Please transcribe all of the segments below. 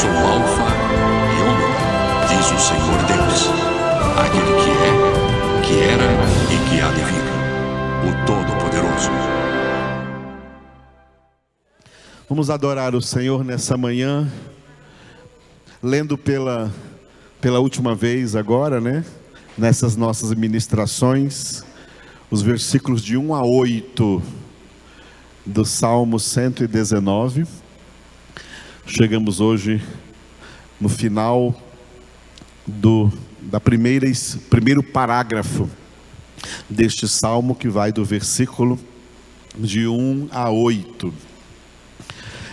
sou o Alfa e Ômega, diz o Senhor Deus, aquele que era e que há de vir, o Todo-Poderoso. Vamos adorar o Senhor nessa manhã, lendo pela última vez agora, nessas nossas ministrações, os versículos de 1 a 8 do Salmo 119. Chegamos hoje no final da primeiro parágrafo deste Salmo, que vai do versículo de 1 a 8.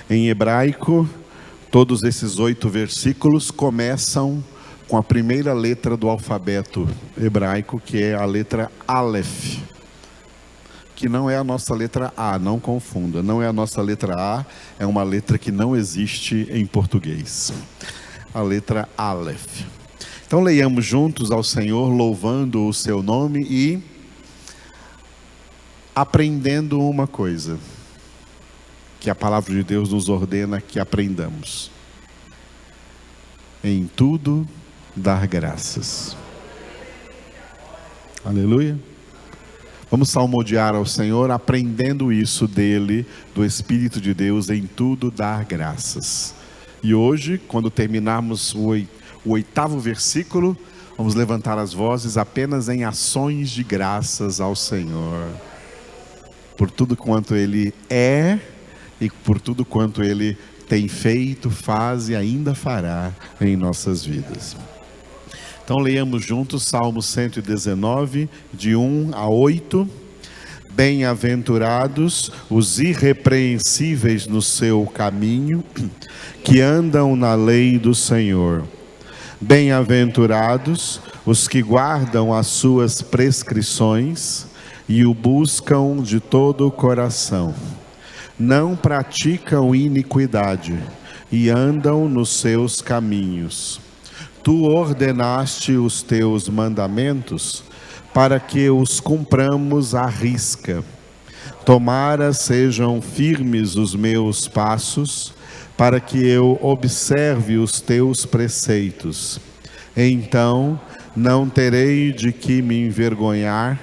Em hebraico, todos esses 8 versículos começam com a primeira letra do alfabeto hebraico, que é a letra Aleph, que não é a nossa letra A, não confunda, não é a nossa letra A, é uma letra que não existe em português, a letra Aleph. Então leiamos juntos ao Senhor, louvando o seu nome e aprendendo uma coisa que a palavra de Deus nos ordena que aprendamos: em tudo dar graças. Aleluia. Vamos salmodiar ao Senhor, aprendendo isso dele, do Espírito de Deus, em tudo dar graças. E hoje, quando terminarmos o 8º versículo, vamos levantar as vozes apenas em ações de graças ao Senhor, por tudo quanto Ele é e por tudo quanto Ele tem feito, faz e ainda fará em nossas vidas. Então leiamos juntos Salmo 119, de 1 a 8. Bem-aventurados os irrepreensíveis no seu caminho, que andam na lei do Senhor. Bem-aventurados os que guardam as suas prescrições e o buscam de todo o coração. Não praticam iniquidade e andam nos seus caminhos. Tu ordenaste os teus mandamentos para que os cumpramos à risca. Tomara sejam firmes os meus passos, para que eu observe os teus preceitos. Então não terei de que me envergonhar,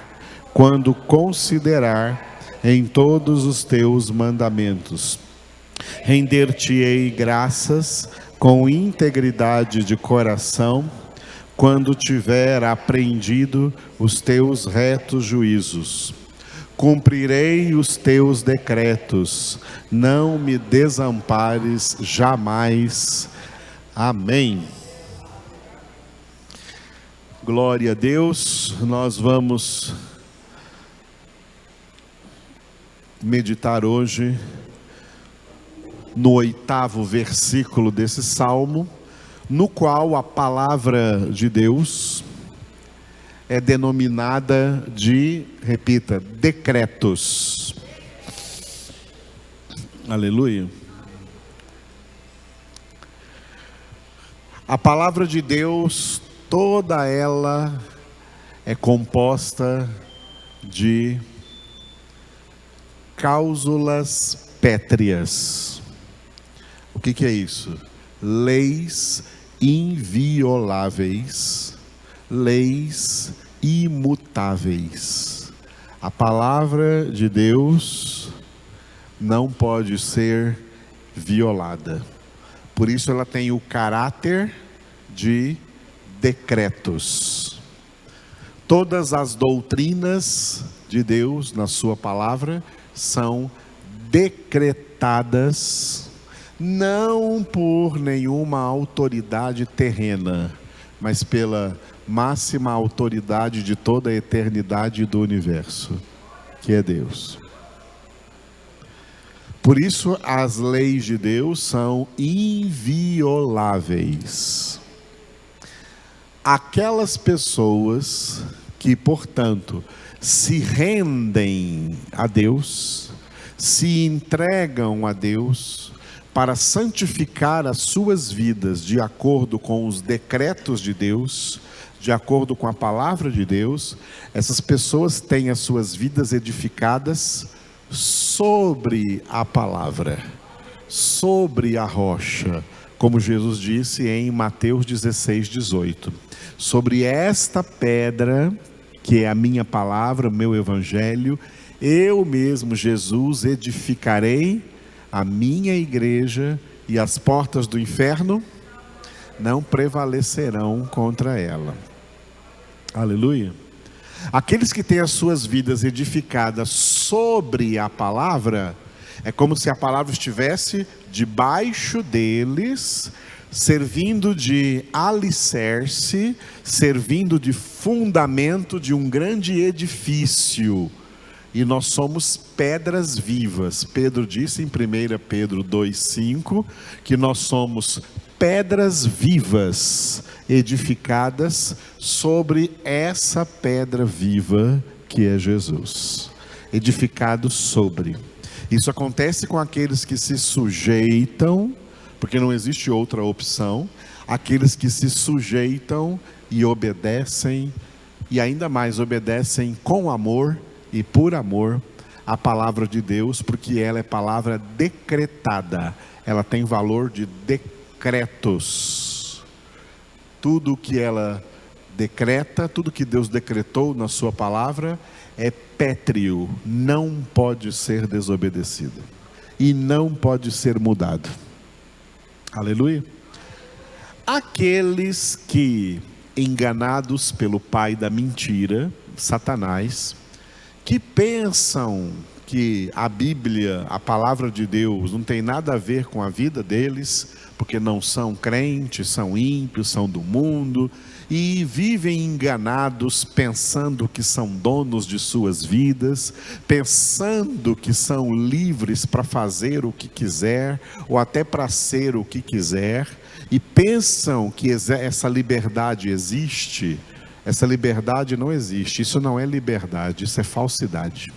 quando considerar em todos os teus mandamentos. Render-te-ei graças com integridade de coração, quando tiver aprendido os teus retos juízos. Cumprirei os teus decretos, não me desampares jamais. Amém. Glória a Deus. Nós vamos meditar hoje no 8º versículo desse salmo, no qual a palavra de Deus é denominada de, repita, decretos. Aleluia. A palavra de Deus, toda ela é composta de cláusulas pétreas. O que é isso? Leis invioláveis, leis imutáveis. A palavra de Deus não pode ser violada. Por isso ela tem o caráter de decretos. Todas as doutrinas de Deus na sua palavra são decretadas, não por nenhuma autoridade terrena, mas pela máxima autoridade de toda a eternidade do universo, que é Deus. Por isso as leis de Deus são invioláveis. Aquelas pessoas que, portanto, se rendem a Deus, se entregam a Deus para santificar as suas vidas de acordo com os decretos de Deus, de acordo com a palavra de Deus, essas pessoas têm as suas vidas edificadas sobre a palavra, sobre a rocha, como Jesus disse em Mateus 16:18. Sobre esta pedra, que é a minha palavra, o meu evangelho, eu mesmo, Jesus, edificarei a minha igreja, e as portas do inferno não prevalecerão contra ela. Aleluia. Aqueles que têm as suas vidas edificadas sobre a palavra, é como se a palavra estivesse debaixo deles, servindo de alicerce, servindo de fundamento de um grande edifício. E nós somos pedras vivas. Pedro disse em 1 Pedro 2,5 que nós somos pedras vivas, edificadas sobre essa pedra viva que é Jesus. Edificados sobre. Isso acontece com aqueles que se sujeitam, porque não existe outra opção, aqueles que se sujeitam e obedecem, e ainda mais obedecem com amor e por amor a palavra de Deus, porque ela é palavra decretada, ela tem valor de decretos. Tudo que ela decreta, tudo que Deus decretou na sua palavra é pétreo, não pode ser desobedecido e não pode ser mudado. Aleluia. Aqueles que, enganados pelo pai da mentira, Satanás, que pensam que a Bíblia, a palavra de Deus, não tem nada a ver com a vida deles, porque não são crentes, são ímpios, são do mundo, e vivem enganados, pensando que são donos de suas vidas, pensando que são livres para fazer o que quiser, ou até para ser o que quiser, e pensam que essa liberdade existe. Essa liberdade não existe, isso não é liberdade, isso é falsidade.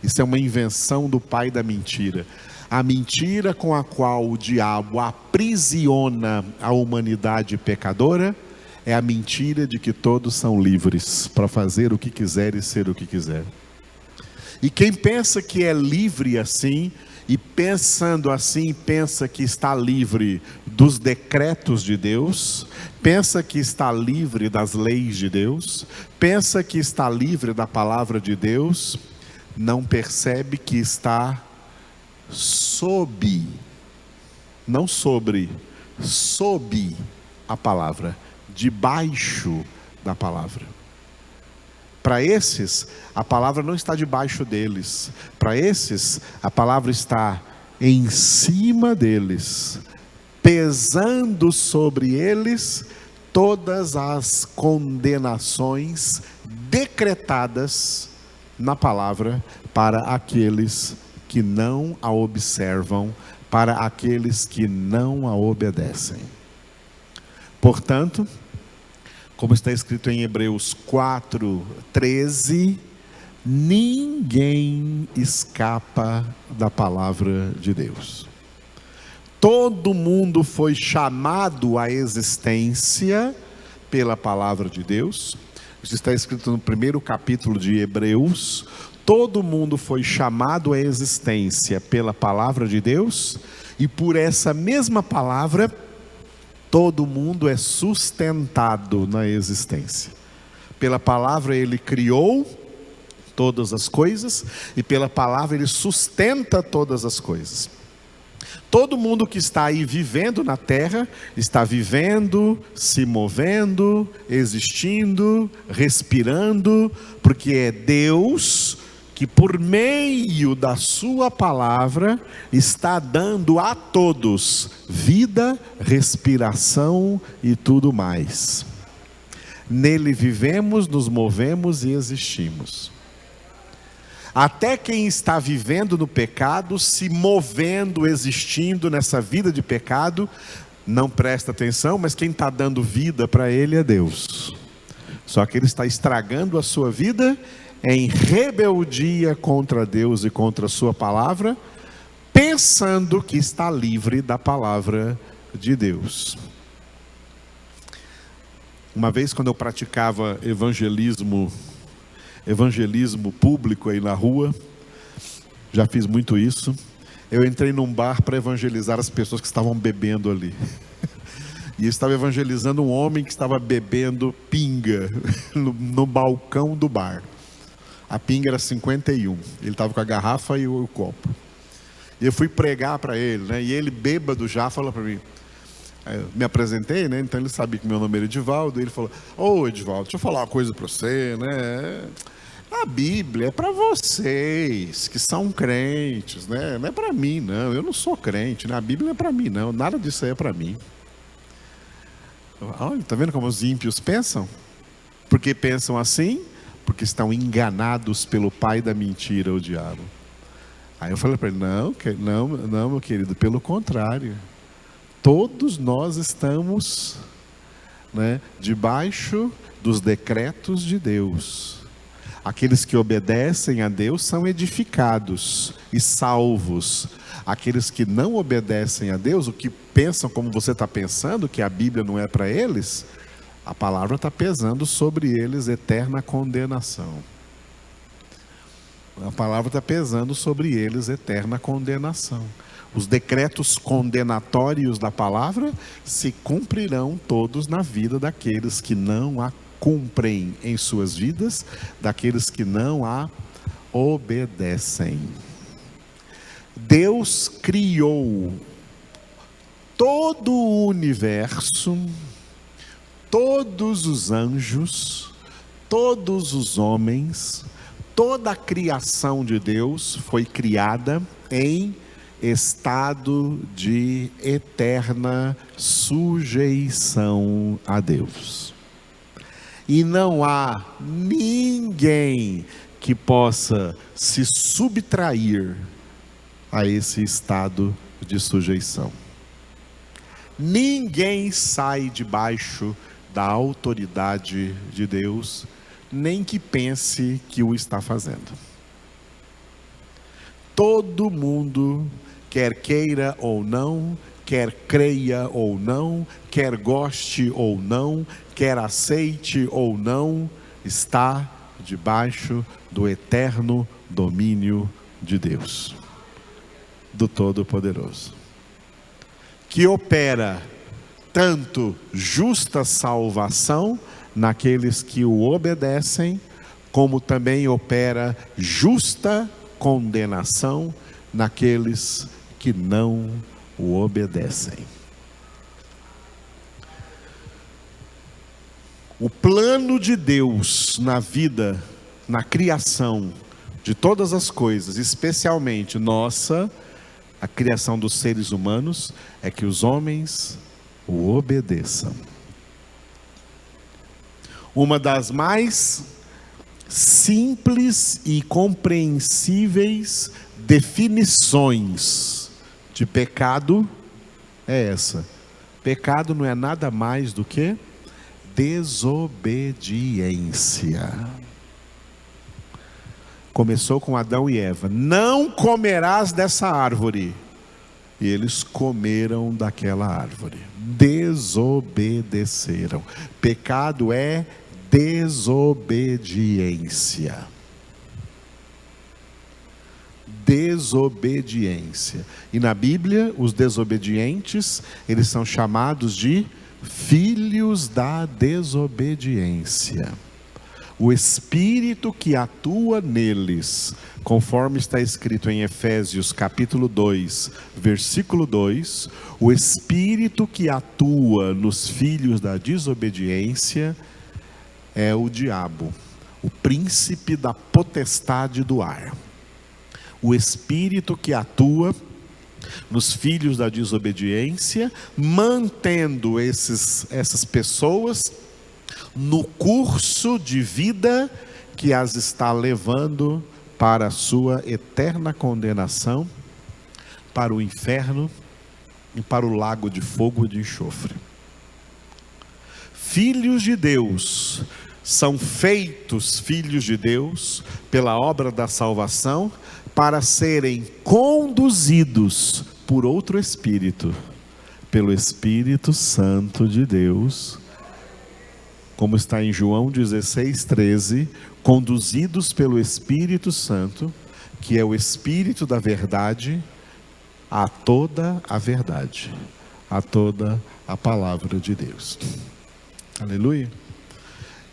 Isso é uma invenção do pai da mentira. A mentira com a qual o diabo aprisiona a humanidade pecadora é a mentira de que todos são livres para fazer o que quiser e ser o que quiser. E quem pensa que é livre assim, e pensando assim, pensa que está livre dos decretos de Deus, pensa que está livre das leis de Deus, pensa que está livre da palavra de Deus, não percebe que está sob, não sobre, sob a palavra, debaixo da palavra. Para esses, a palavra não está debaixo deles. Para esses, a palavra está em cima deles, pesando sobre eles todas as condenações decretadas na palavra para aqueles que não a observam, para aqueles que não a obedecem. Portanto, como está escrito em Hebreus 4:13, ninguém escapa da palavra de Deus. Todo mundo foi chamado à existência pela palavra de Deus. Isso está escrito no primeiro capítulo de Hebreus. Todo mundo foi chamado à existência pela palavra de Deus, e por essa mesma palavra, todo mundo é sustentado na existência. Pela palavra ele criou todas as coisas, e pela palavra ele sustenta todas as coisas. Todo mundo que está aí vivendo na terra, está vivendo, se movendo, existindo, respirando, porque é Deus que por meio da sua palavra está dando a todos vida, respiração e tudo mais. Nele vivemos, nos movemos e existimos. Até quem está vivendo no pecado, se movendo, existindo nessa vida de pecado, não presta atenção, mas quem está dando vida para ele é Deus. Só que ele está estragando a sua vida em rebeldia contra Deus e contra a sua palavra, pensando que está livre da palavra de Deus. Uma vez, quando eu praticava evangelismo público aí na rua, já fiz muito isso, Eu entrei num bar para evangelizar as pessoas que estavam bebendo ali. E eu estava evangelizando um homem que estava bebendo pinga no balcão do bar. A pinga era 51. Ele estava com a garrafa e o copo. E eu fui pregar para ele, né? E ele, bêbado já, falou para mim. Eu me apresentei, né? Então ele sabia que meu nome era Edivaldo. E ele falou: ô Edivaldo, deixa eu falar uma coisa para você, né? A Bíblia é para vocês que são crentes, né? Não é para mim, não. Eu não sou crente, né? A Bíblia não é para mim, não. Nada disso aí é para mim. Olha, tá vendo como os ímpios pensam? Por que pensam assim? Porque estão enganados pelo pai da mentira, o diabo. Aí eu falei para ele: não, meu querido, pelo contrário. Todos nós estamos, né, debaixo dos decretos de Deus. Aqueles que obedecem a Deus são edificados e salvos. Aqueles que não obedecem a Deus, o que pensam como você está pensando, que a Bíblia não é para eles, a palavra está pesando sobre eles eterna condenação. A palavra está pesando sobre eles eterna condenação. Os decretos condenatórios da palavra se cumprirão todos na vida daqueles que não a cumprem em suas vidas, daqueles que não a obedecem. Deus criou todo o universo, todos os anjos, todos os homens, toda a criação de Deus foi criada em estado de eterna sujeição a Deus. E não há ninguém que possa se subtrair a esse estado de sujeição. Ninguém sai debaixo da autoridade de Deus, nem que pense que o está fazendo. Todo mundo, quer queira ou não, quer creia ou não, quer goste ou não, quer aceite ou não, está debaixo do eterno domínio de Deus, do Todo-Poderoso, que opera tanto justa salvação naqueles que o obedecem, como também opera justa condenação naqueles que não o obedecem. O plano de Deus na vida, na criação de todas as coisas, especialmente a criação dos seres humanos, é que os homens o obedeçam. Uma das mais simples e compreensíveis definições de pecado é essa: pecado não é nada mais do que desobediência. Começou com Adão e Eva: não comerás dessa árvore. E eles comeram daquela árvore, desobedeceram. Pecado é desobediência. Desobediência. E na Bíblia, os desobedientes, eles são chamados de filhos da desobediência. O espírito que atua neles, conforme está escrito em Efésios capítulo 2, versículo 2, o espírito que atua nos filhos da desobediência é o diabo, o príncipe da potestade do ar. O espírito que atua nos filhos da desobediência, mantendo essas pessoas no curso de vida que as está levando para a sua eterna condenação, para o inferno e para o lago de fogo e de enxofre. Filhos de Deus são feitos filhos de Deus pela obra da salvação, para serem conduzidos por outro Espírito, pelo Espírito Santo de Deus, como está em João 16:13, conduzidos pelo Espírito Santo, que é o Espírito da verdade, a toda a verdade, a toda a palavra de Deus. Aleluia.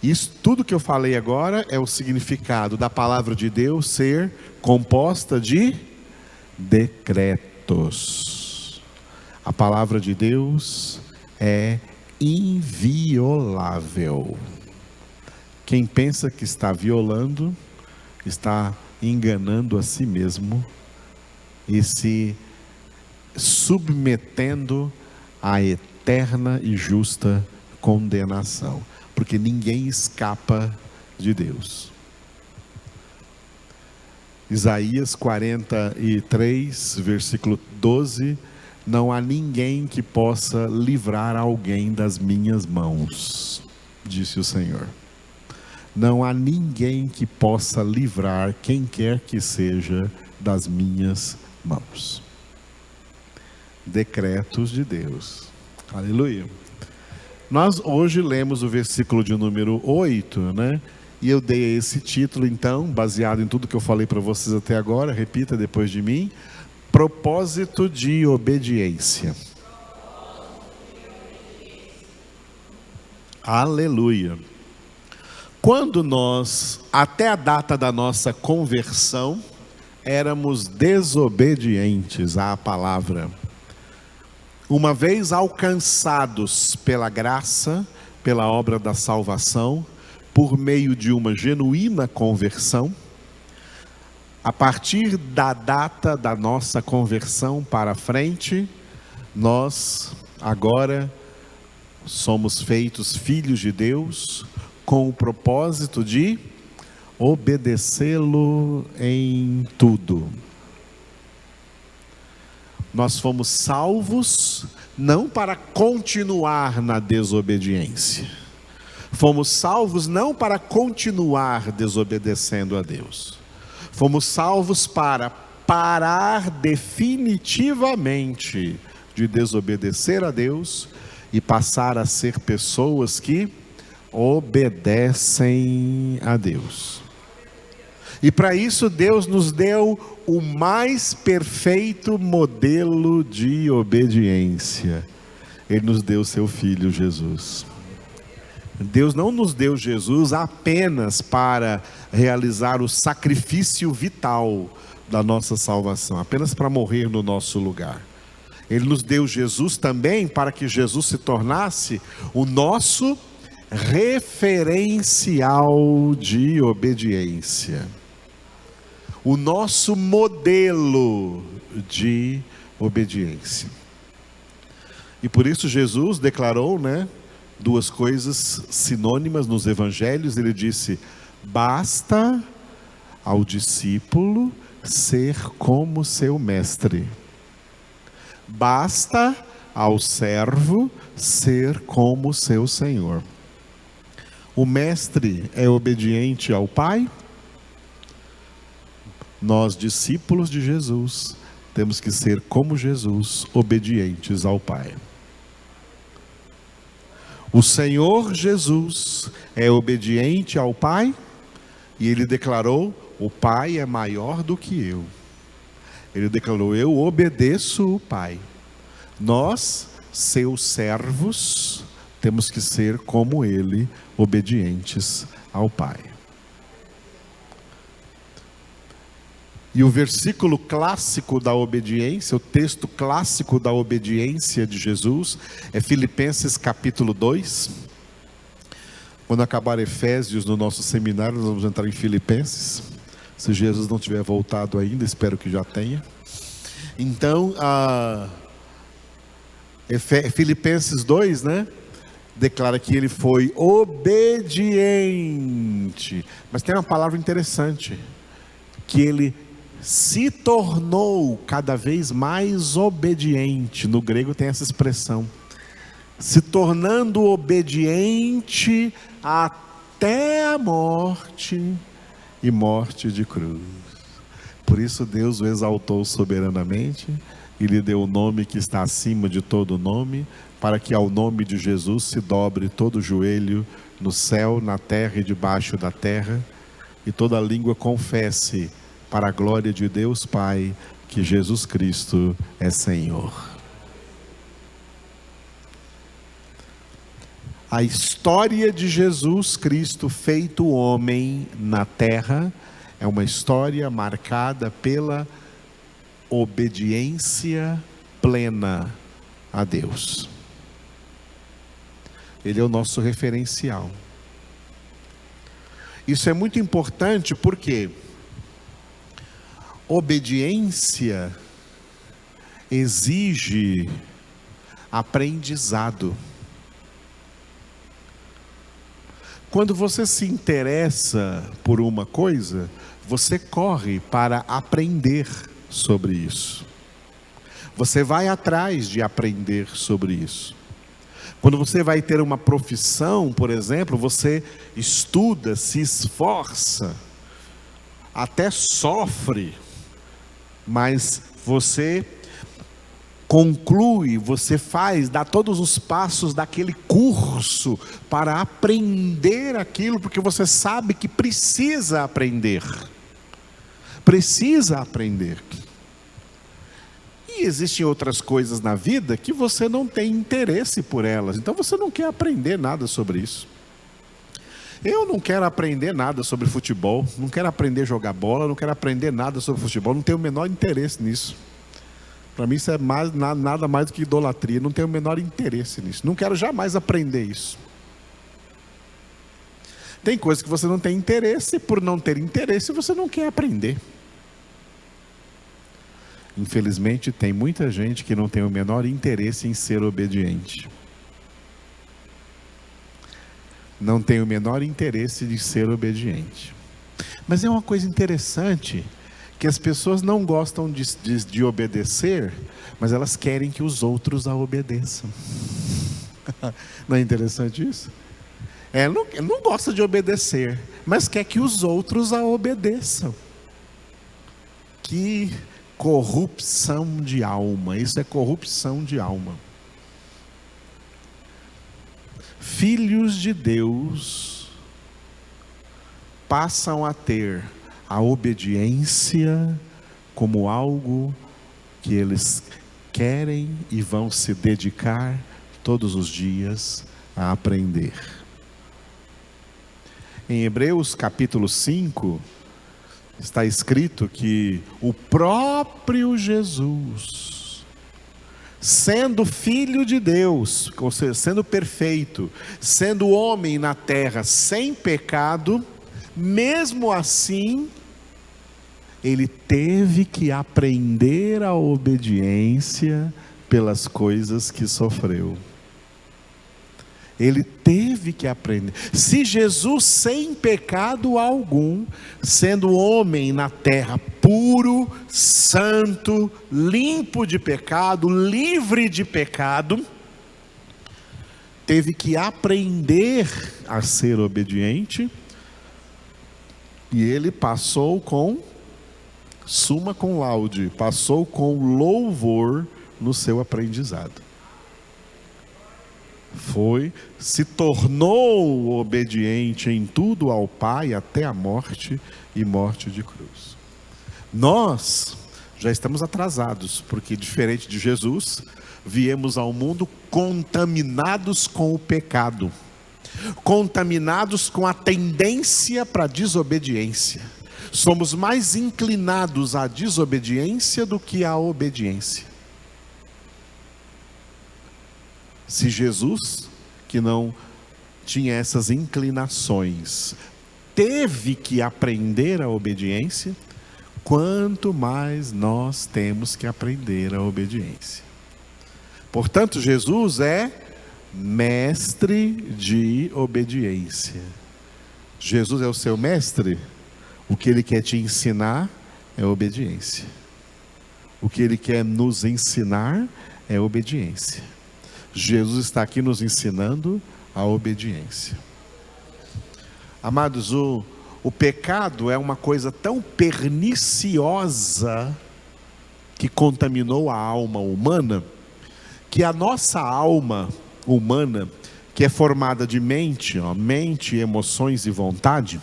Isso tudo que eu falei agora é o significado da palavra de Deus ser composta de decretos. A palavra de Deus é inviolável. Quem pensa que está violando, está enganando a si mesmo e se submetendo à eterna e justa condenação. Porque ninguém escapa de Deus. Isaías 43, versículo 12: não há ninguém que possa livrar alguém das minhas mãos, disse o Senhor. Não há ninguém que possa livrar quem quer que seja das minhas mãos. Decretos de Deus. Aleluia. Nós hoje lemos o versículo de número 8, né? E eu dei esse título, então, baseado em tudo que eu falei para vocês até agora, repita depois de mim: propósito de obediência. Aleluia. Quando nós, até a data da nossa conversão, éramos desobedientes à palavra, uma vez alcançados pela graça, pela obra da salvação, por meio de uma genuína conversão, a partir da data da nossa conversão para frente, nós agora somos feitos filhos de Deus, com o propósito de obedecê-lo em tudo. Nós fomos salvos não para continuar na desobediência. Fomos salvos não para continuar desobedecendo a Deus. Fomos salvos para parar definitivamente de desobedecer a Deus e passar a ser pessoas que obedecem a Deus. E para isso Deus nos deu o mais perfeito modelo de obediência. Ele nos deu seu Filho Jesus. Deus não nos deu Jesus apenas para realizar o sacrifício vital da nossa salvação, apenas para morrer no nosso lugar. Ele nos deu Jesus também para que Jesus se tornasse o nosso referencial de obediência, o nosso modelo de obediência. E por isso Jesus declarou, duas coisas sinônimas nos evangelhos. Ele disse: basta ao discípulo ser como seu mestre, basta ao servo ser como seu senhor. O mestre é obediente ao Pai. Nós, discípulos de Jesus, temos que ser como Jesus, obedientes ao Pai. O Senhor Jesus é obediente ao Pai, e Ele declarou: o Pai é maior do que eu. Ele declarou: eu obedeço o Pai. Nós, seus servos, temos que ser como Ele, obedientes ao Pai. E o versículo clássico da obediência, o texto clássico da obediência de Jesus, é Filipenses capítulo 2. Quando acabar Efésios no nosso seminário, nós vamos entrar em Filipenses. Se Jesus não tiver voltado ainda, espero que já tenha. Então, Filipenses 2, declara que ele foi obediente. Mas tem uma palavra interessante, que ele se tornou cada vez mais obediente. No grego tem essa expressão: se tornando obediente até a morte, e morte de cruz. Por isso Deus o exaltou soberanamente e lhe deu o nome que está acima de todo nome, para que ao nome de Jesus se dobre todo joelho no céu, na terra e debaixo da terra, e toda língua confesse, para a glória de Deus Pai, que Jesus Cristo é Senhor. A história de Jesus Cristo feito homem na terra é uma história marcada pela obediência plena a Deus. Ele é o nosso referencial. Isso é muito importante porque obediência exige aprendizado. Quando você se interessa por uma coisa, você corre para aprender sobre isso. Você vai atrás de aprender sobre isso. Quando você vai ter uma profissão, por exemplo, você estuda, se esforça, até sofre, mas você conclui, você dá todos os passos daquele curso para aprender aquilo, porque você sabe que precisa aprender. Precisa aprender. E existem outras coisas na vida que você não tem interesse por elas, então você não quer aprender nada sobre isso. Eu não quero aprender nada sobre futebol, não quero aprender a jogar bola, não quero aprender nada sobre futebol, não tenho o menor interesse nisso. Para mim isso é nada mais do que idolatria, não tenho o menor interesse nisso, não quero jamais aprender isso. Tem coisas que você não tem interesse, por não ter interesse você não quer aprender. Infelizmente tem muita gente que não tem o menor interesse em ser obediente. Não tem o menor interesse de ser obediente. Mas é uma coisa interessante, que as pessoas não gostam de obedecer, mas elas querem que os outros a obedeçam. Não é interessante isso? Não gosta de obedecer, mas quer que os outros a obedeçam. Que corrupção de alma, isso é corrupção de alma. Filhos de Deus passam a ter a obediência como algo que eles querem e vão se dedicar todos os dias a aprender. Em Hebreus capítulo 5, está escrito que o próprio Jesus, sendo filho de Deus, ou seja, sendo perfeito, sendo homem na terra sem pecado, mesmo assim, ele teve que aprender a obediência pelas coisas que sofreu. Ele teve que aprender. Se Jesus, sem pecado algum, sendo homem na terra, puro, santo, limpo de pecado, livre de pecado, teve que aprender a ser obediente, e ele passou com summa cum laude, passou com louvor no seu aprendizado. Se tornou obediente em tudo ao Pai, até a morte e morte de cruz. Nós já estamos atrasados, porque diferente de Jesus, viemos ao mundo contaminados com o pecado, contaminados com a tendência para a desobediência. Somos mais inclinados à desobediência do que à obediência. Se Jesus, que não tinha essas inclinações, teve que aprender a obediência, quanto mais nós temos que aprender a obediência. Portanto, Jesus é mestre de obediência. Jesus é o seu mestre. O que ele quer te ensinar é obediência. O que ele quer nos ensinar é obediência. Jesus está aqui nos ensinando a obediência. Amados, o pecado é uma coisa tão perniciosa que contaminou a alma humana, que a nossa alma humana, que é formada de mente, emoções e vontade,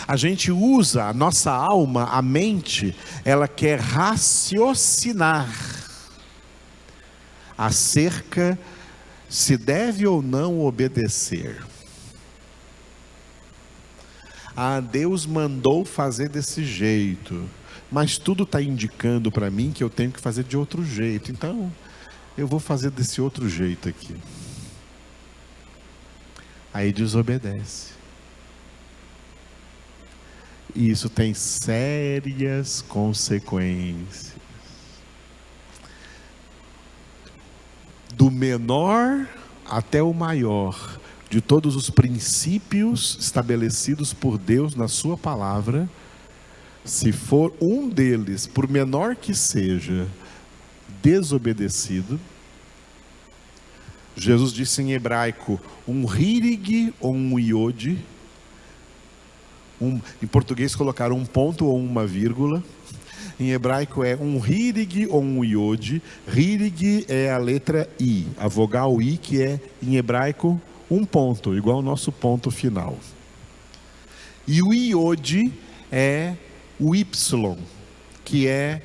A gente usa a nossa alma, a mente, ela quer raciocinar acerca se deve ou não obedecer. Deus mandou fazer desse jeito, mas tudo está indicando para mim que eu tenho que fazer de outro jeito, então eu vou fazer desse outro jeito aqui. Aí desobedece. E isso tem sérias consequências. Do menor até o maior, de todos os princípios estabelecidos por Deus na sua palavra, se for um deles, por menor que seja, desobedecido, Jesus disse em hebraico, um hirig ou um iode, em português colocaram um ponto ou uma vírgula, em hebraico é um hirig ou um iode. Hirig é a letra I, a vogal I, que é em hebraico um ponto, igual ao nosso ponto final. E o iode é o Y, que é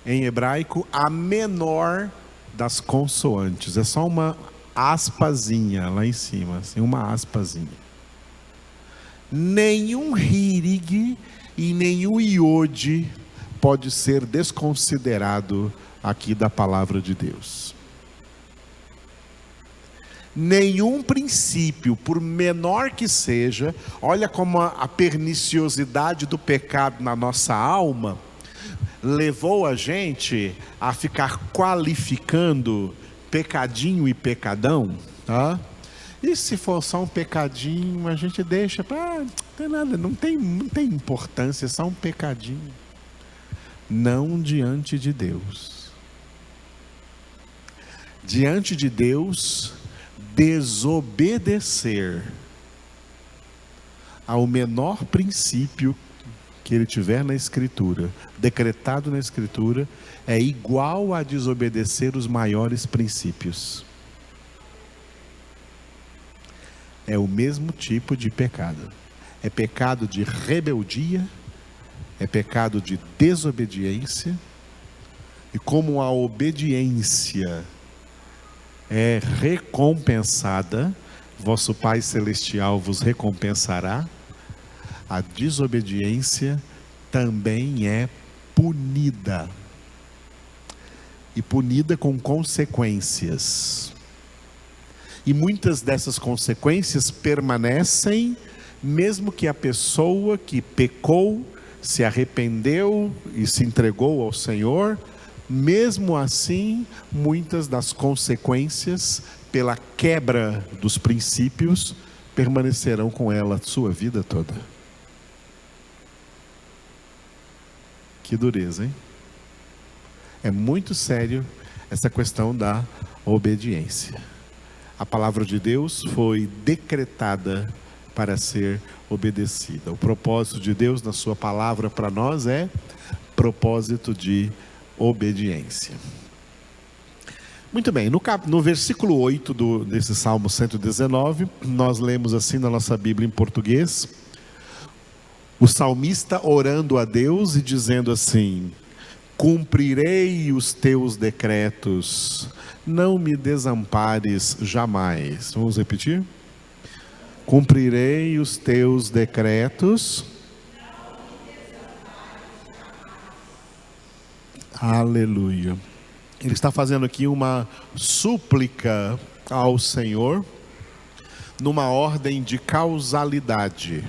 em hebraico a menor das consoantes. É só uma aspazinha lá em cima, assim, uma aspazinha. Nenhum hirig e nenhum iode pode ser desconsiderado aqui da palavra de Deus. Nenhum princípio, por menor que seja, olha como a perniciosidade do pecado na nossa alma levou a gente a ficar qualificando pecadinho e pecadão, tá? E se for só um pecadinho, a gente deixa, não tem nada, não tem importância, é só um pecadinho. Não diante de Deus. Diante de Deus, desobedecer ao menor princípio que ele tiver na Escritura, decretado na Escritura, é igual a desobedecer os maiores princípios. É o mesmo tipo de pecado. É pecado de rebeldia, é pecado de desobediência, e como a obediência é recompensada, vosso Pai Celestial vos recompensará, a desobediência também é punida, e punida com consequências. E muitas dessas consequências permanecem, mesmo que a pessoa que pecou, se arrependeu e se entregou ao Senhor, mesmo assim, muitas das consequências, pela quebra dos princípios, permanecerão com ela a sua vida toda. Que dureza, hein? É muito sério essa questão da obediência. A palavra de Deus foi decretada para ser obedecida. O propósito de Deus na sua palavra para nós é propósito de obediência. Muito bem, no versículo 8 desse Salmo 119, nós lemos assim na nossa Bíblia em português, o salmista orando a Deus e dizendo assim: cumprirei os teus decretos, não me desampares jamais. Vamos repetir? Cumprirei os teus decretos. Aleluia. Ele está fazendo aqui uma súplica ao Senhor, numa ordem de causalidade,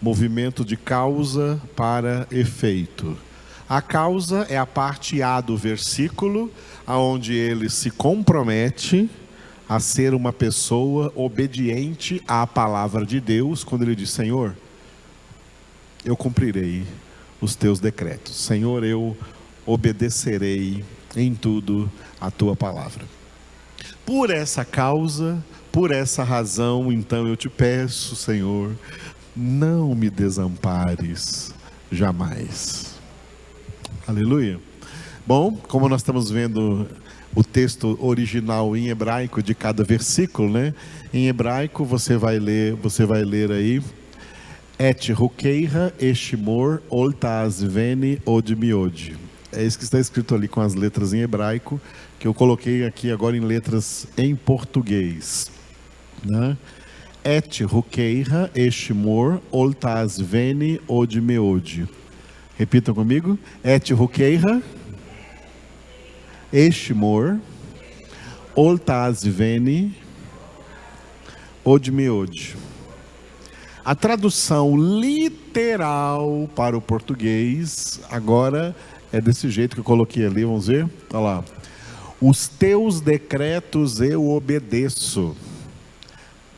movimento de causa para efeito. A causa é a parte A do versículo, onde ele se compromete a ser uma pessoa obediente à palavra de Deus, quando ele diz: Senhor, eu cumprirei os teus decretos. Senhor, eu obedecerei em tudo a tua palavra. Por essa causa, por essa razão, então eu te peço, Senhor, não me desampares jamais. Aleluia. Bom, como nós estamos vendo o texto original em hebraico de cada versículo, né? Em hebraico você vai ler aí, Et rukeira eshimor oltaasveni odmiod. É isso que está escrito ali com as letras em hebraico, que eu coloquei aqui agora em letras em português, né? Et rukeira eshimor oltaasveni odmeod. Repitam comigo. Et rukeira eshimor oltaasveni odmeod. A tradução literal para o português agora é desse jeito que eu coloquei ali, vamos ver? Olha lá. Os teus decretos eu obedeço.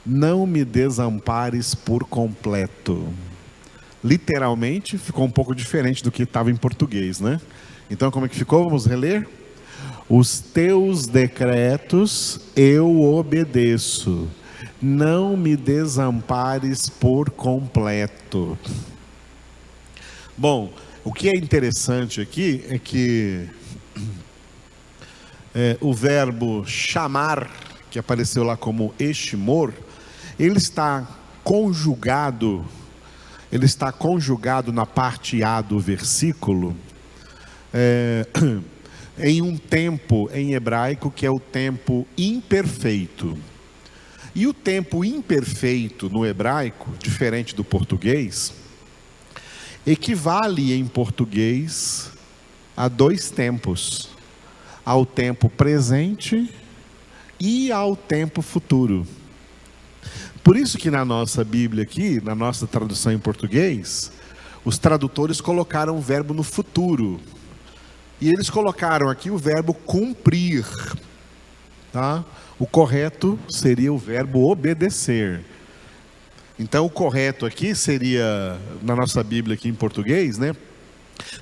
Não me desampares por completo. Literalmente ficou um pouco diferente do que estava em português, né? Então como é que ficou? Vamos reler? Os teus decretos eu obedeço. Não me desampares por completo. Bom, o que é interessante aqui é que o verbo chamar, que apareceu lá como eshimor, ele está conjugado na parte A do versículo, em um tempo em hebraico que é o tempo imperfeito. E o tempo imperfeito no hebraico, diferente do português, equivale em português a dois tempos: ao tempo presente e ao tempo futuro. Por isso que na nossa Bíblia aqui, na nossa tradução em português, os tradutores colocaram o verbo no futuro. E eles colocaram aqui o verbo cumprir, tá? O correto seria o verbo obedecer. Então o correto aqui seria, na nossa Bíblia aqui em português, né?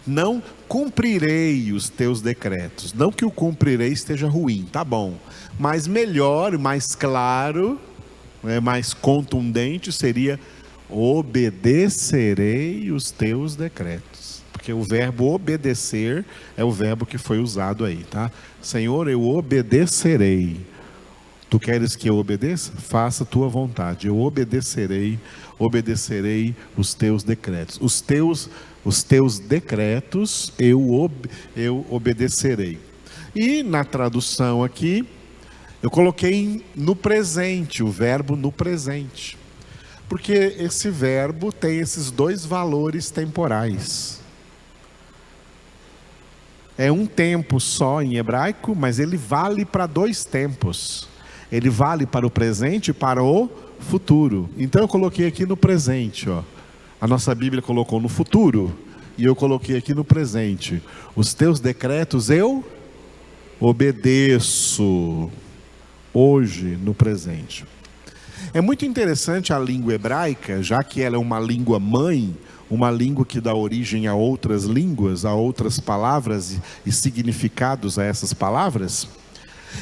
Não cumprirei os teus decretos. Não que o cumprirei esteja ruim, tá bom. Mas melhor, mais claro, mais contundente seria obedecerei os teus decretos. Porque o verbo obedecer é o verbo que foi usado aí, tá? Senhor, eu obedecerei. Tu queres que eu obedeça? Faça a tua vontade. Eu obedecerei os teus decretos. Os teus decretos eu obedecerei. E na tradução aqui, eu coloquei no presente, o verbo no presente. Porque esse verbo tem esses dois valores temporais. É um tempo só em hebraico, mas ele vale para dois tempos. Ele vale para o presente e para o futuro. Então eu coloquei aqui no presente, ó. A nossa Bíblia colocou no futuro e eu coloquei aqui no presente. Os teus decretos eu obedeço hoje no presente. É muito interessante a língua hebraica, já que ela é uma língua mãe, uma língua que dá origem a outras línguas, a outras palavras e significados a essas palavras.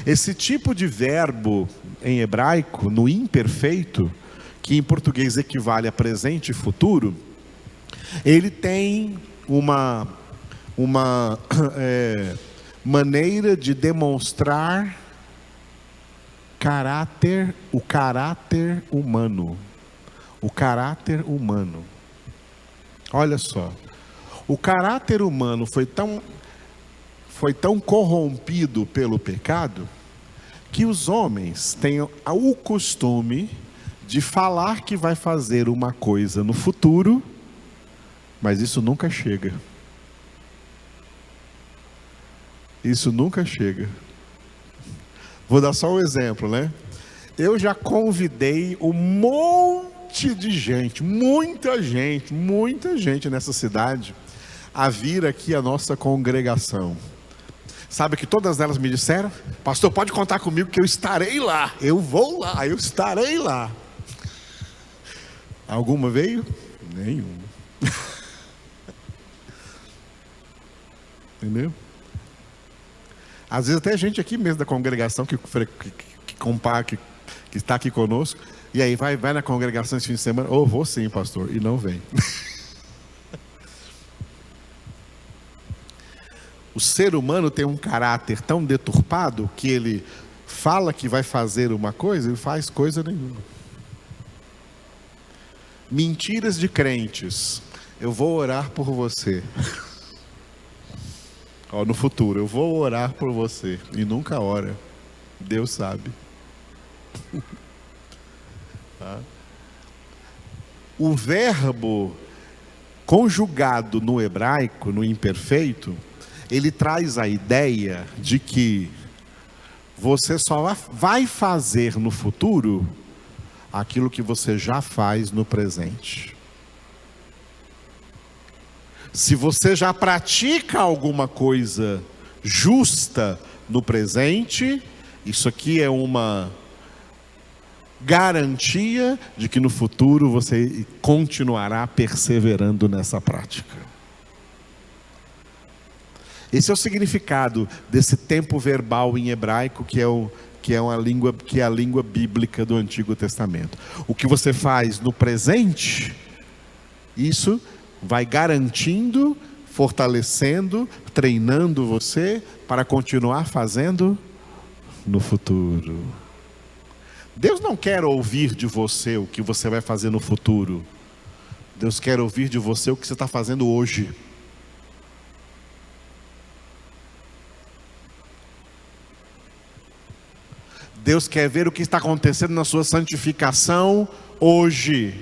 Esse tipo de verbo em hebraico, no imperfeito, que em português equivale a presente e futuro, ele tem uma maneira de demonstrar o caráter humano. O caráter humano. Olha só, o caráter humano foi tão corrompido pelo pecado, que os homens têm o costume de falar que vai fazer uma coisa no futuro, mas isso nunca chega. Isso nunca chega. Vou dar só um exemplo, né? Eu já convidei um monte de gente, muita gente nessa cidade, a vir aqui à nossa congregação. Sabe que todas elas me disseram: pastor, pode contar comigo que eu estarei lá. Eu vou lá, eu estarei lá. Alguma veio? Nenhuma. Entendeu? Às vezes até gente aqui mesmo da congregação que está aqui conosco, e aí vai na congregação esse fim de semana, vou sim, pastor, e não vem. O ser humano tem um caráter tão deturpado que ele fala que vai fazer uma coisa e faz coisa nenhuma. Mentiras de crentes. Eu vou orar por você. Ó, no futuro, eu vou orar por você. E nunca ora. Deus sabe. Tá? O verbo conjugado no hebraico, no imperfeito, ele traz a ideia de que você só vai fazer no futuro aquilo que você já faz no presente. Se você já pratica alguma coisa justa no presente, isso aqui é uma garantia de que no futuro você continuará perseverando nessa prática. Esse é o significado desse tempo verbal em hebraico, que é a língua bíblica do Antigo Testamento. O que você faz no presente, isso vai garantindo, fortalecendo, treinando você para continuar fazendo no futuro. Deus não quer ouvir de você o que você vai fazer no futuro. Deus quer ouvir de você o que você está fazendo hoje. Deus quer ver o que está acontecendo na sua santificação hoje.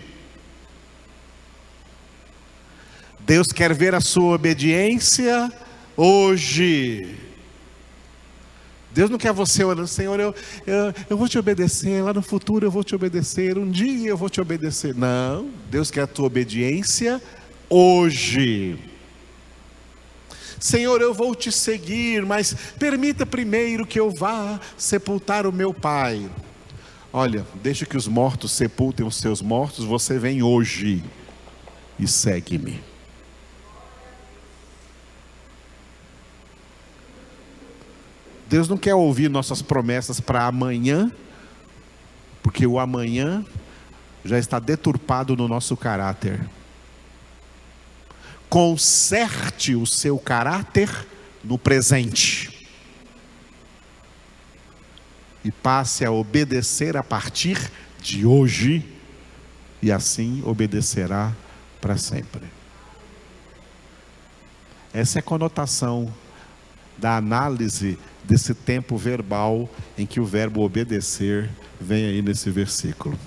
Deus quer ver a sua obediência hoje. Deus não quer você orando, Senhor, eu vou te obedecer, lá no futuro eu vou te obedecer, um dia eu vou te obedecer. Não, Deus quer a tua obediência hoje. Senhor, eu vou te seguir, mas permita primeiro que eu vá sepultar o meu pai. Olha, deixa que os mortos sepultem os seus mortos, você vem hoje e segue-me. Deus não quer ouvir nossas promessas para amanhã, porque o amanhã já está deturpado no nosso caráter. Conserte o seu caráter no presente e passe a obedecer a partir de hoje, e assim obedecerá para sempre. Essa é a conotação da análise desse tempo verbal em que o verbo obedecer vem aí nesse versículo.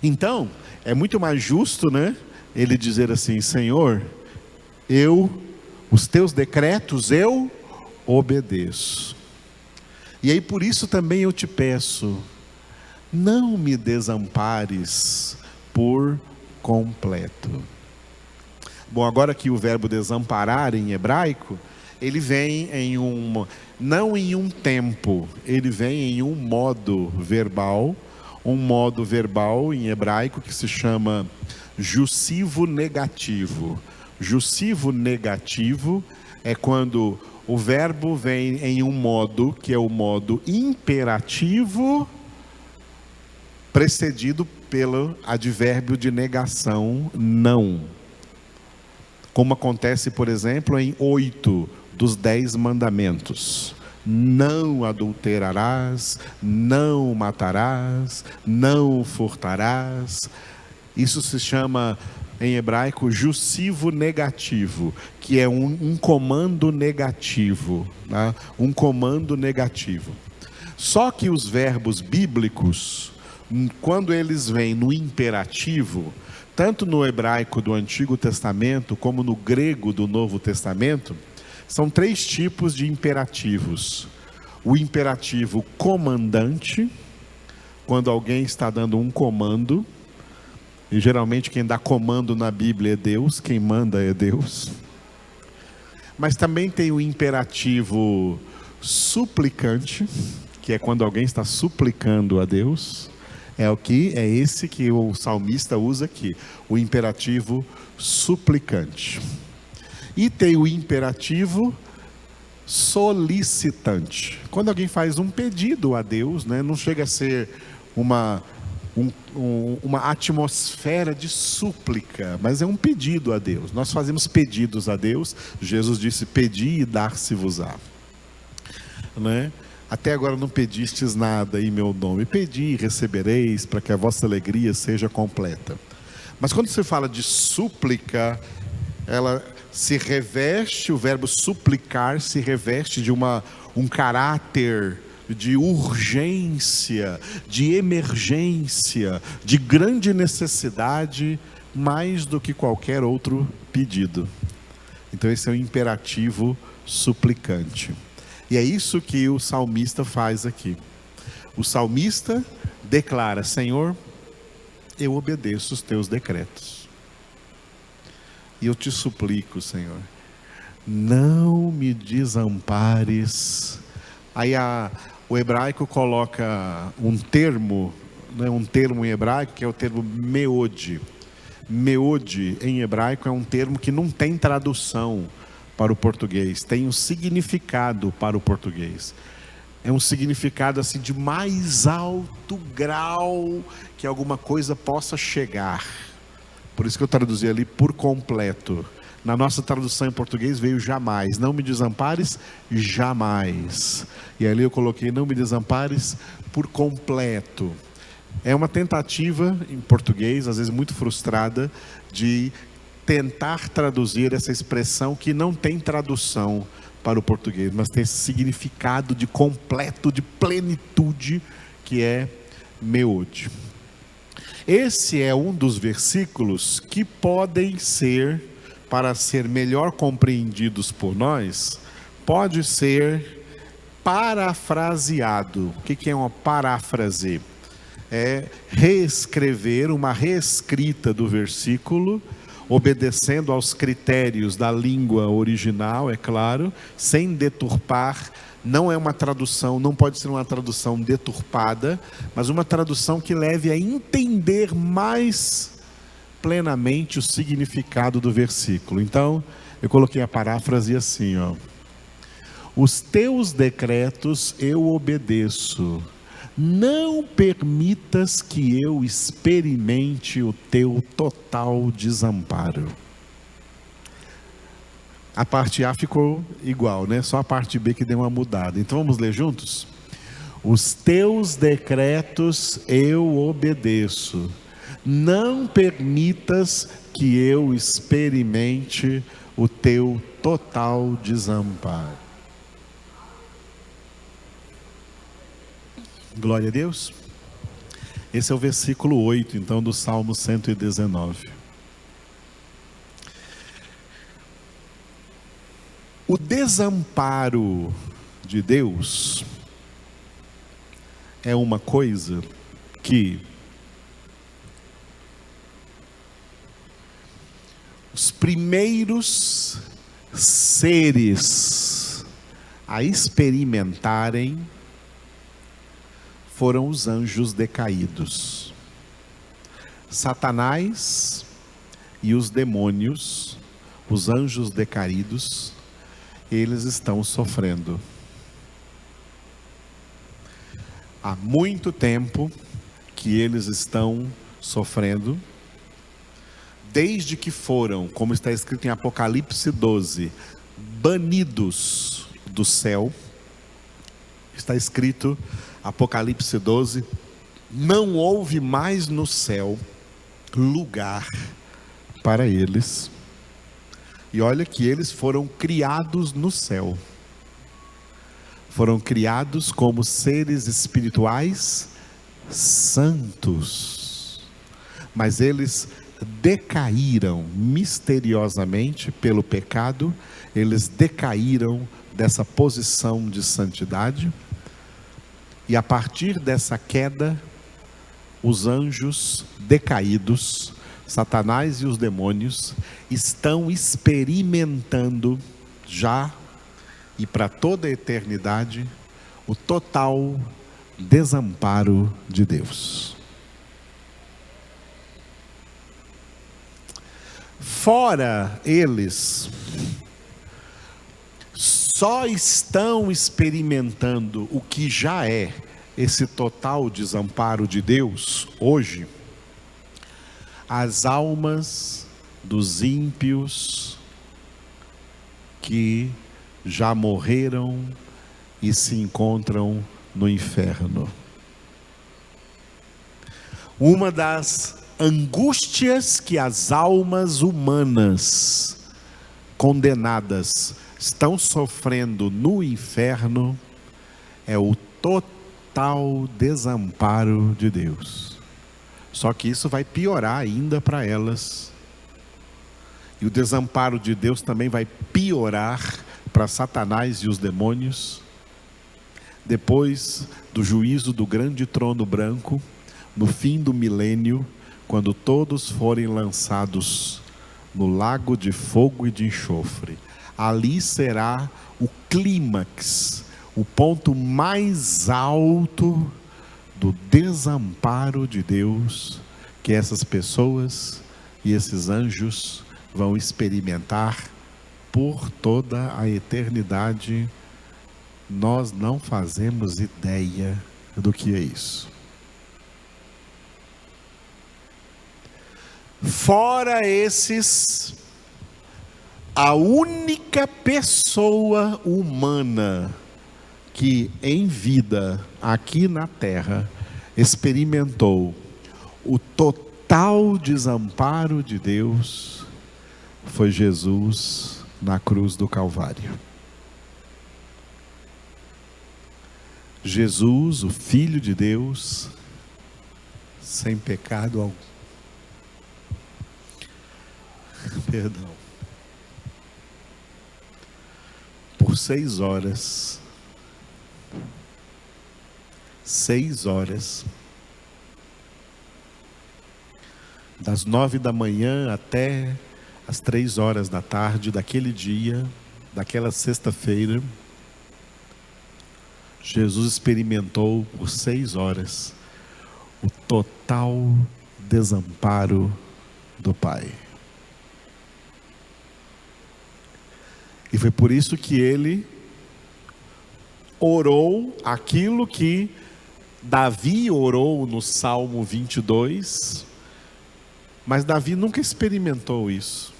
Então, é muito mais justo, né, ele dizer assim: Senhor, os teus decretos eu obedeço. E aí por isso também eu te peço, não me desampares por completo. Bom, agora que o verbo desamparar em hebraico, ele vem não em um tempo, ele vem em um modo verbal em hebraico que se chama jussivo negativo. Jussivo negativo é quando o verbo vem em um modo que é o modo imperativo, precedido pelo advérbio de negação, não. Como acontece, por exemplo, em 8 dos 10 mandamentos. Não adulterarás, não matarás, não furtarás. Isso se chama, em hebraico, jussivo negativo, que é um comando negativo, tá? Um comando negativo. Só que os verbos bíblicos, quando eles vêm no imperativo, tanto no hebraico do Antigo Testamento, como no grego do Novo Testamento, são 3 tipos de imperativos. O imperativo comandante, quando alguém está dando um comando, e geralmente quem dá comando na Bíblia é Deus, quem manda é Deus. Mas também tem o imperativo suplicante, que é quando alguém está suplicando a Deus. É esse que o salmista usa aqui, o imperativo suplicante. E tem o imperativo solicitante. Quando alguém faz um pedido a Deus, né, não chega a ser uma atmosfera de súplica, mas é um pedido a Deus. Nós fazemos pedidos a Deus. Jesus disse: pedi e dar-se-vos-á, né? Até agora não pedistes nada em meu nome. Pedi e recebereis, para que a vossa alegria seja completa. Mas quando você fala de súplica, ela se reveste, o verbo suplicar se reveste de um caráter de urgência, de emergência, de grande necessidade, mais do que qualquer outro pedido. Então esse é o imperativo suplicante. E é isso que o salmista faz aqui. O salmista declara: Senhor, eu obedeço os teus decretos. E eu te suplico, Senhor, não me desampares. Aí o hebraico coloca um termo em hebraico, que é o termo meode. Meode em hebraico é um termo que não tem tradução para o português, tem um significado para o português. É um significado assim de mais alto grau que alguma coisa possa chegar. Por isso que eu traduzi ali por completo. Na nossa tradução em português veio jamais. Não me desampares, jamais. E ali eu coloquei: não me desampares por completo. É uma tentativa em português, às vezes muito frustrada, de tentar traduzir essa expressão que não tem tradução para o português, mas tem esse significado de completo, de plenitude, que é meode. Esse é um dos versículos que podem ser, para ser melhor compreendidos por nós, pode ser parafraseado. O que é uma paráfrase? É reescrever, uma reescrita do versículo, obedecendo aos critérios da língua original, é claro, sem deturpar. Não é uma tradução, não pode ser uma tradução deturpada, mas uma tradução que leve a entender mais plenamente o significado do versículo. Então, eu coloquei a paráfrase assim, ó: os teus decretos eu obedeço, não permitas que eu experimente o teu total desamparo. A parte A ficou igual, né? Só a parte B que deu uma mudada. Então vamos ler juntos? Os teus decretos eu obedeço, não permitas que eu experimente o teu total desamparo. Glória a Deus. Esse é o versículo 8, então, do Salmo 119. O desamparo de Deus é uma coisa que os primeiros seres a experimentarem foram os anjos decaídos. Satanás e os demônios, os anjos decaídos, eles estão sofrendo. Há muito tempo que eles estão sofrendo, desde que foram, como está escrito em Apocalipse 12, banidos do céu. Está escrito, Apocalipse 12, não houve mais no céu lugar para eles. E olha que eles foram criados no céu. Foram criados como seres espirituais santos. Mas eles decaíram misteriosamente pelo pecado. Eles decaíram dessa posição de santidade. E a partir dessa queda, os anjos decaídos, Satanás e os demônios, estão experimentando já e para toda a eternidade o total desamparo de Deus. Fora eles, só estão experimentando o que já é esse total desamparo de Deus hoje as almas dos ímpios que já morreram e se encontram no inferno. Uma das angústias que as almas humanas condenadas estão sofrendo no inferno é o total desamparo de Deus. Só que isso vai piorar ainda para elas. E o desamparo de Deus também vai piorar para Satanás e os demônios. Depois do juízo do grande trono branco, no fim do milênio, quando todos forem lançados no lago de fogo e de enxofre, ali será o clímax, o ponto mais alto do desamparo de Deus, que essas pessoas e esses anjos vão experimentar por toda a eternidade. Nós não fazemos ideia do que é isso. Fora esses, a única pessoa humana que em vida aqui na terra experimentou o total desamparo de Deus foi Jesus na cruz do Calvário. Jesus, o Filho de Deus, sem pecado algum. Perdão. Por 6 horas, das 9 da manhã até as 3 horas da tarde daquele dia, daquela sexta-feira, Jesus experimentou por 6 horas o total desamparo do Pai. E foi por isso que ele orou aquilo que Davi orou no Salmo 22, mas Davi nunca experimentou isso.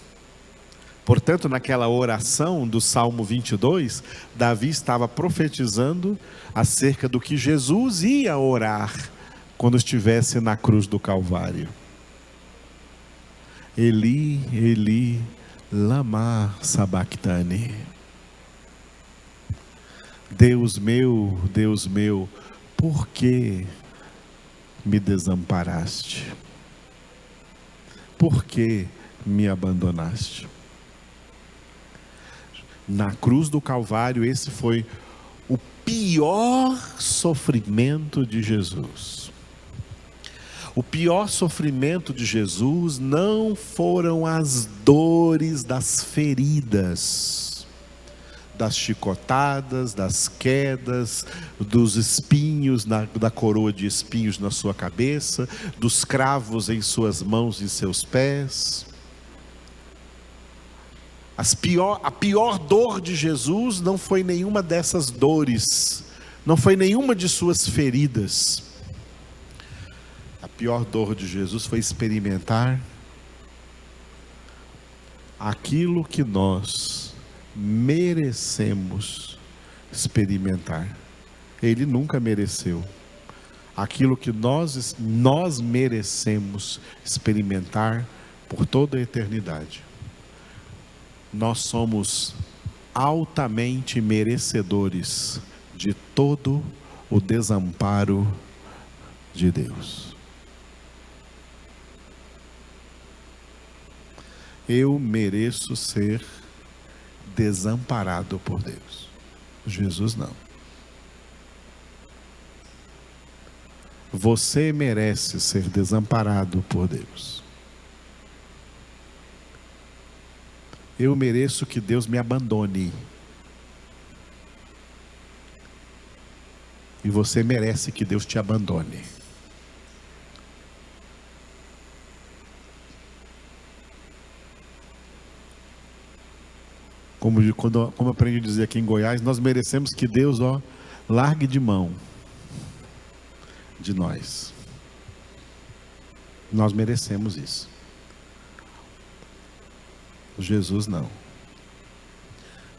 Portanto, naquela oração do Salmo 22, Davi estava profetizando acerca do que Jesus ia orar quando estivesse na cruz do Calvário. Eli, Eli, lama sabachthani. Deus meu, por que me desamparaste? Por que me abandonaste? Na cruz do Calvário, esse foi o pior sofrimento de Jesus. O pior sofrimento de Jesus não foram as dores das feridas, das chicotadas, das quedas, dos espinhos, da coroa de espinhos na sua cabeça, dos cravos em suas mãos e seus pés. A pior dor de Jesus não foi nenhuma dessas dores, não foi nenhuma de suas feridas. A pior dor de Jesus foi experimentar aquilo que nós merecemos experimentar. Ele nunca mereceu. Aquilo que nós merecemos experimentar por toda a eternidade. Nós somos altamente merecedores de todo o desamparo de Deus. Eu mereço ser desamparado por Deus. Jesus não. Você merece ser desamparado por Deus. Eu mereço que Deus me abandone. E você merece que Deus te abandone. Como aprendi a dizer aqui em Goiás, nós merecemos que Deus, largue de mão de nós. Nós merecemos isso. Jesus não.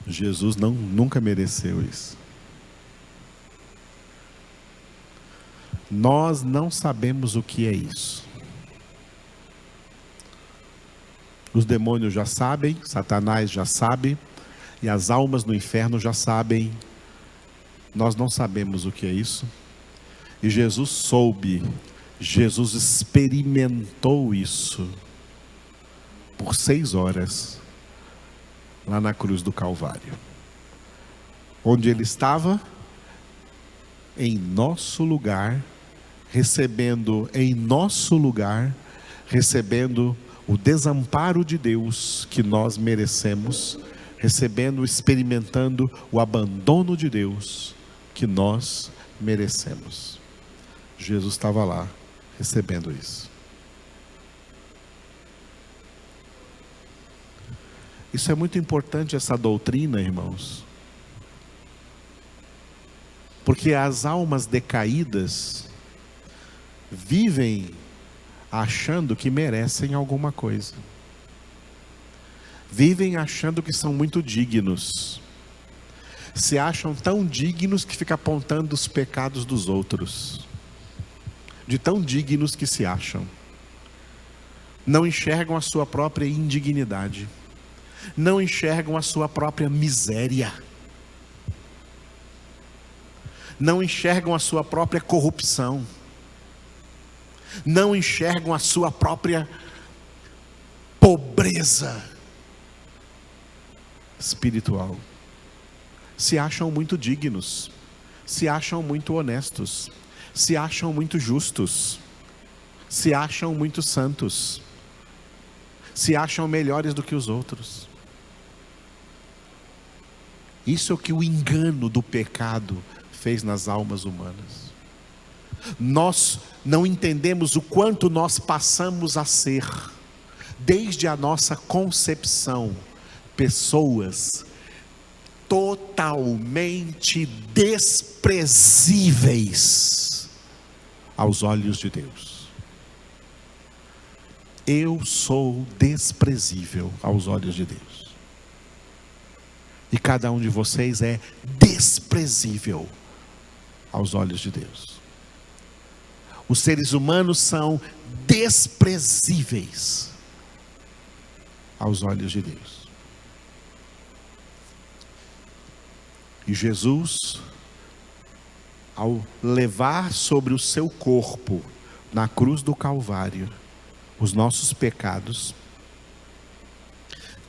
Jesus nunca mereceu isso. Nós não sabemos o que é isso. Os demônios já sabem, Satanás já sabe, e as almas no inferno já sabem. Nós não sabemos o que é isso. E Jesus soube, Jesus experimentou isso por 6 horas, lá na cruz do Calvário. Onde ele estava? Em nosso lugar, recebendo em nosso lugar, recebendo o desamparo de Deus que nós merecemos, recebendo, experimentando o abandono de Deus que nós merecemos. Jesus estava lá, recebendo isso. Isso é muito importante, essa doutrina, irmãos. Porque as almas decaídas vivem achando que merecem alguma coisa. Vivem achando que são muito dignos. Se acham tão dignos que ficam apontando os pecados dos outros. De tão dignos que se acham. Não enxergam a sua própria indignidade. Não enxergam a sua própria miséria. Não enxergam a sua própria corrupção. Não enxergam a sua própria pobreza espiritual. Se acham muito dignos, se acham muito honestos, se acham muito justos, se acham muito santos, se acham melhores do que os outros. Isso é o que o engano do pecado fez nas almas humanas. Nós não entendemos o quanto nós passamos a ser, desde a nossa concepção, pessoas totalmente desprezíveis aos olhos de Deus. Eu sou desprezível aos olhos de Deus. E cada um de vocês é desprezível aos olhos de Deus. Os seres humanos são desprezíveis aos olhos de Deus. E Jesus, ao levar sobre o seu corpo, na cruz do Calvário, os nossos pecados,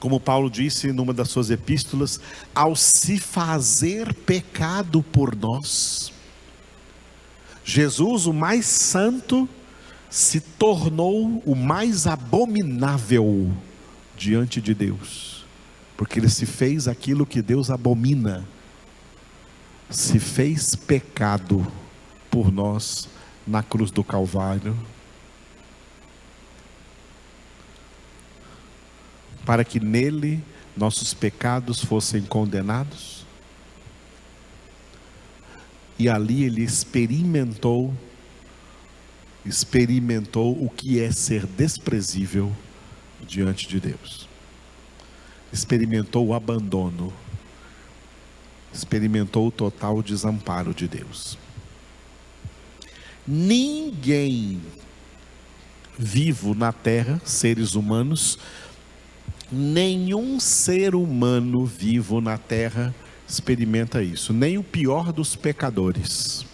como Paulo disse numa das suas epístolas, ao se fazer pecado por nós, Jesus, o mais santo, se tornou o mais abominável diante de Deus, porque ele se fez aquilo que Deus abomina, se fez pecado por nós na cruz do Calvário, para que nele nossos pecados fossem condenados. E ali ele experimentou o que é ser desprezível diante de Deus. Experimentou o abandono. Experimentou o total desamparo de Deus. Ninguém vivo na terra, seres humanos, nenhum ser humano vivo na terra experimenta isso, nem o pior dos pecadores.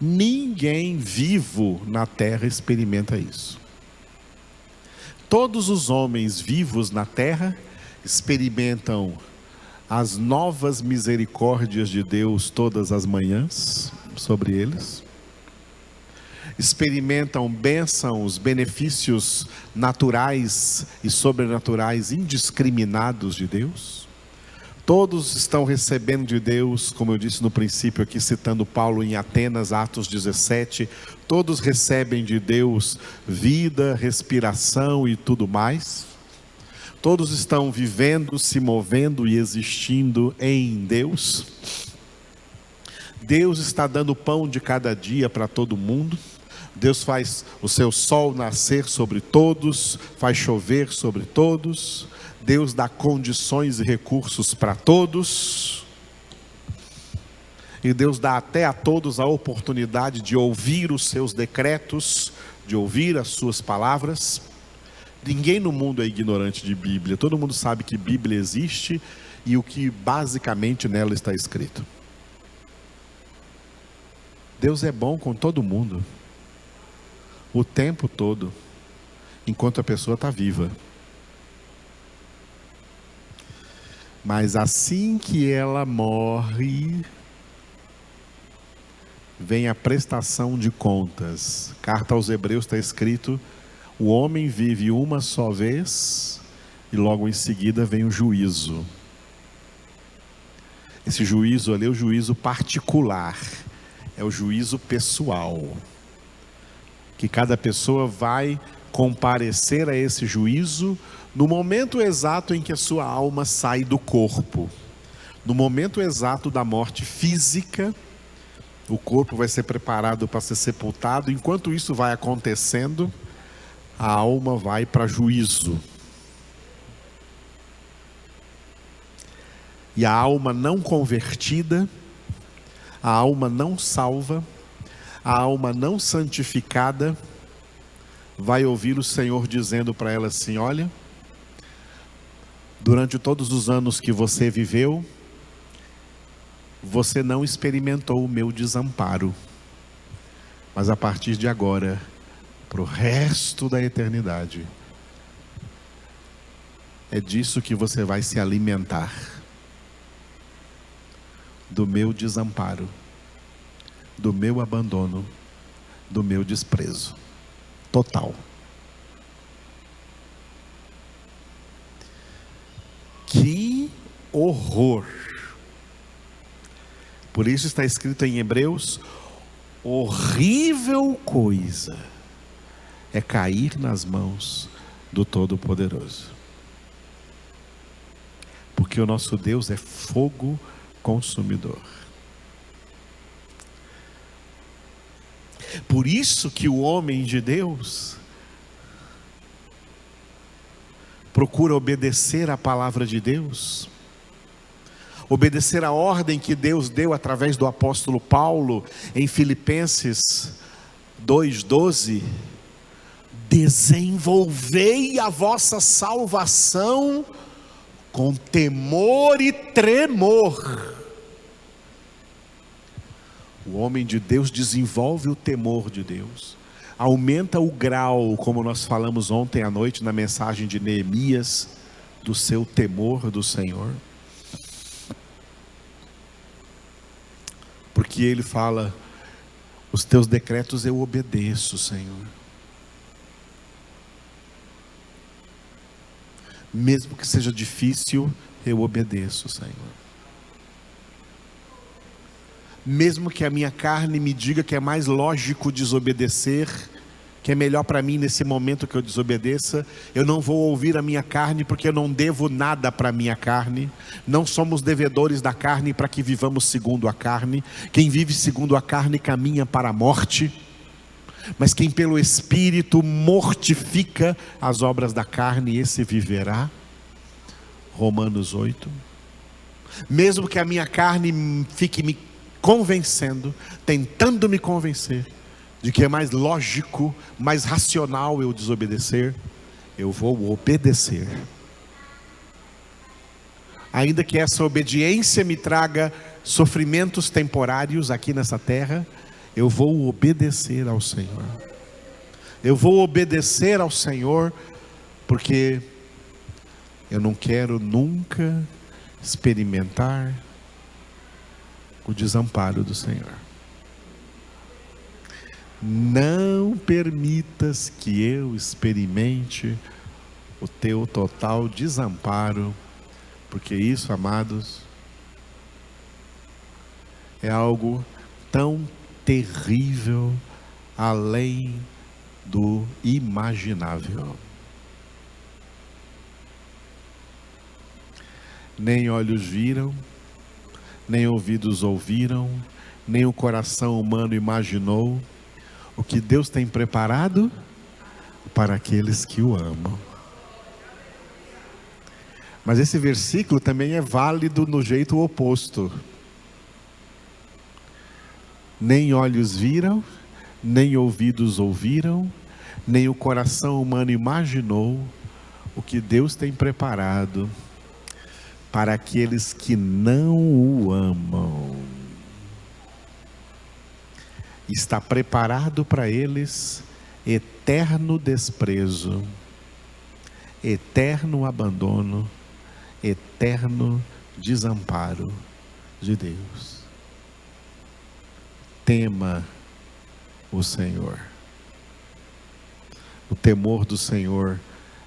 Ninguém vivo na terra experimenta isso. Todos os homens vivos na terra experimentam as novas misericórdias de Deus todas as manhãs sobre eles. Experimentam bênçãos, benefícios naturais e sobrenaturais indiscriminados de Deus. Todos estão recebendo de Deus, como eu disse no princípio aqui, citando Paulo em Atenas, Atos 17, todos recebem de Deus vida, respiração e tudo mais. Todos estão vivendo, se movendo e existindo em Deus. Deus está dando pão de cada dia para todo mundo. Deus faz o seu sol nascer sobre todos, faz chover sobre todos. Deus dá condições e recursos para todos. E Deus dá até a todos a oportunidade de ouvir os seus decretos, de ouvir as suas palavras. Ninguém no mundo é ignorante de Bíblia. Todo mundo sabe que Bíblia existe e o que basicamente nela está escrito. Deus é bom com todo mundo, o tempo todo, enquanto a pessoa está viva. Mas assim que ela morre, vem a prestação de contas. Carta aos Hebreus está escrito: o homem vive uma só vez e logo em seguida vem o juízo. Esse juízo ali é o juízo particular, é o juízo pessoal, que cada pessoa vai comparecer a esse juízo no momento exato em que a sua alma sai do corpo. No momento exato da morte física, o corpo vai ser preparado para ser sepultado. Enquanto isso vai acontecendo, a alma vai para juízo. E a alma não convertida, a alma não salva, a alma não santificada, vai ouvir o Senhor dizendo para ela assim: olha, durante todos os anos que você viveu, você não experimentou o meu desamparo, mas a partir de agora, para o resto da eternidade, é disso que você vai se alimentar, do meu desamparo, do meu abandono, do meu desprezo total. Que horror! Por isso está escrito em Hebreus: horrível coisa é cair nas mãos do Todo-Poderoso. Porque o nosso Deus é fogo consumidor. Por isso que o homem de Deus procura obedecer à palavra de Deus, obedecer a ordem que Deus deu através do apóstolo Paulo em Filipenses 2:12: desenvolvei a vossa salvação com temor e tremor. O homem de Deus desenvolve o temor de Deus, aumenta o grau, como nós falamos ontem à noite na mensagem de Neemias, do seu temor do Senhor. Porque ele fala: os teus decretos eu obedeço, Senhor. Mesmo que seja difícil, eu obedeço, Senhor. Mesmo que a minha carne me diga que é mais lógico desobedecer, que é melhor para mim nesse momento que eu desobedeça, eu não vou ouvir a minha carne, porque eu não devo nada para a minha carne. Não somos devedores da carne para que vivamos segundo a carne. Quem vive segundo a carne caminha para a morte, mas quem pelo Espírito mortifica as obras da carne, esse viverá. Romanos 8. Mesmo que a minha carne fique me convencendo, tentando me convencer de que é mais lógico, mais racional eu desobedecer, eu vou obedecer. Ainda que essa obediência me traga sofrimentos temporários aqui nessa terra, eu vou obedecer ao Senhor. Eu vou obedecer ao Senhor, porque eu não quero nunca experimentar o desamparo do Senhor. Não permitas que eu experimente o teu total desamparo, porque isso, amados, é algo tão terrível, além do imaginável. Nem olhos viram, nem ouvidos ouviram, nem o coração humano imaginou o que Deus tem preparado para aqueles que o amam. Mas esse versículo também é válido no jeito oposto. Nem olhos viram, nem ouvidos ouviram, nem o coração humano imaginou o que Deus tem preparado para aqueles que não o amam. Está preparado para eles eterno desprezo, eterno abandono, eterno desamparo de Deus. Tema o Senhor. O temor do Senhor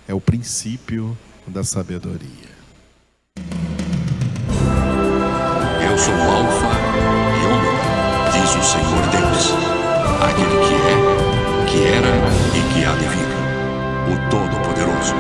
é o princípio da sabedoria. Eu sou o Alfa e Ômega, diz o Senhor Deus, aquele que é, que era e que há de vir, o Todo-Poderoso.